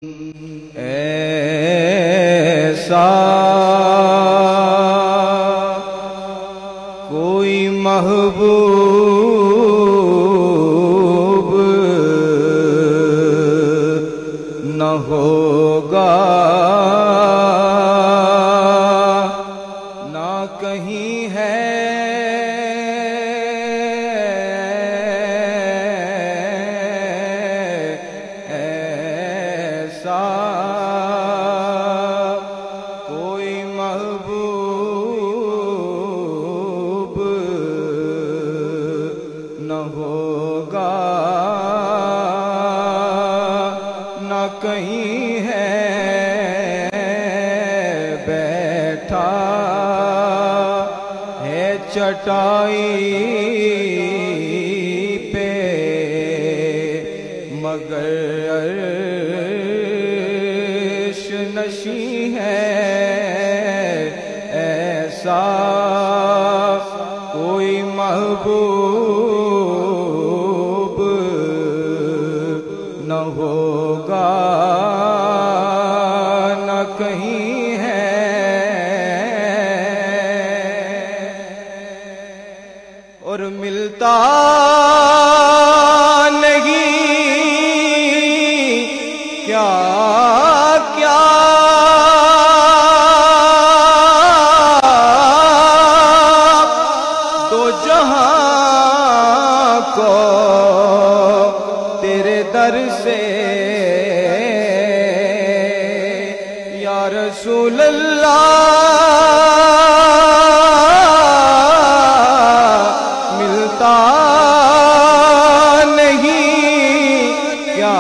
ایسا کوئی محبوب نہ ہوگا نہ کہیں ہے کوئی محبوب نہ ہوگا نہ کہیں ہے بیٹھا ہے چٹائی پہ مگر نشیں ہے ایسا کوئی محبوب نہ ہوگا نہ کہیں ہے اور ملتا نہیں کیا تیرے در سے یا رسول اللہ ملتا نہیں کیا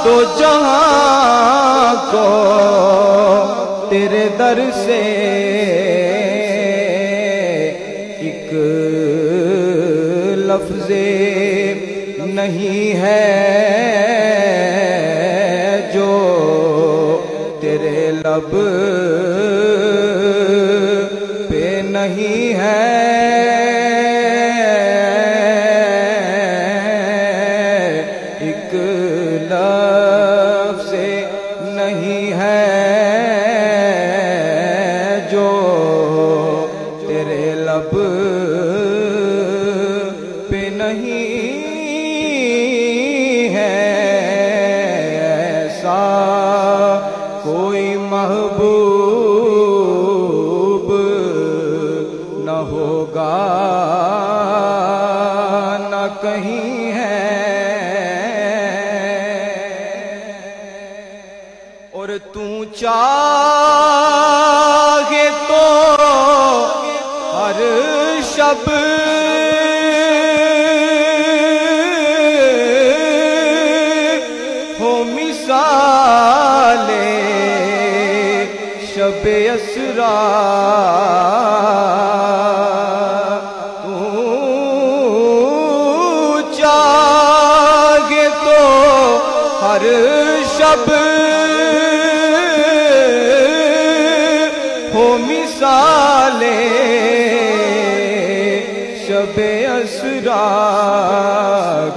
دو جہاں کو تیرے در سے لفظ نہیں ہے جو تیرے لب پہ نہیں ہے ایک لفظ نہیں ہے جو تیرے لب پہ نہیں ہے ایسا کوئی محبوب نہ ہوگا نہ کہیں ہے اور تو چاہے تو ہر شب شب اسرا تو چاہے تو ہر شب ہو مثال شب اسرا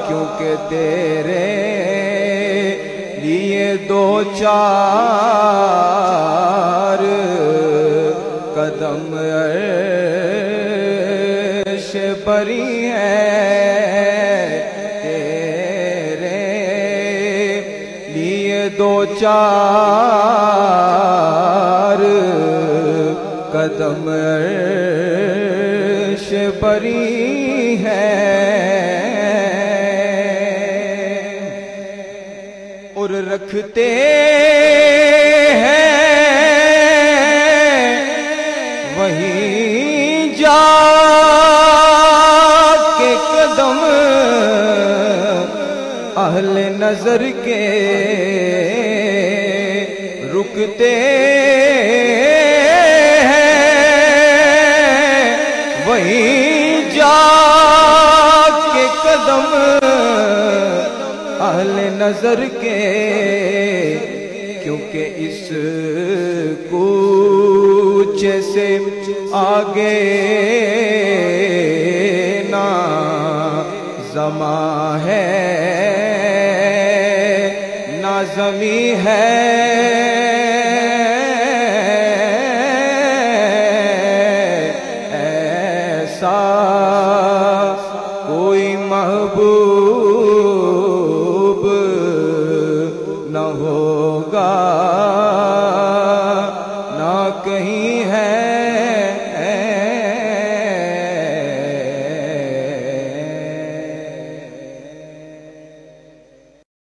کیونکہ تیرے لیے دو چار قدم عرش بری ہے تیرے لیے دو چار قدم عرش بری ہے اور رکھتے ہیں وہیں جا کے قدم اہل نظر کے رکتے ہیں وہیں جا کے قدم اہل نظر کے کیونکہ اس کوچے سے آگے نہ زماں ہے نہ زمیں ہے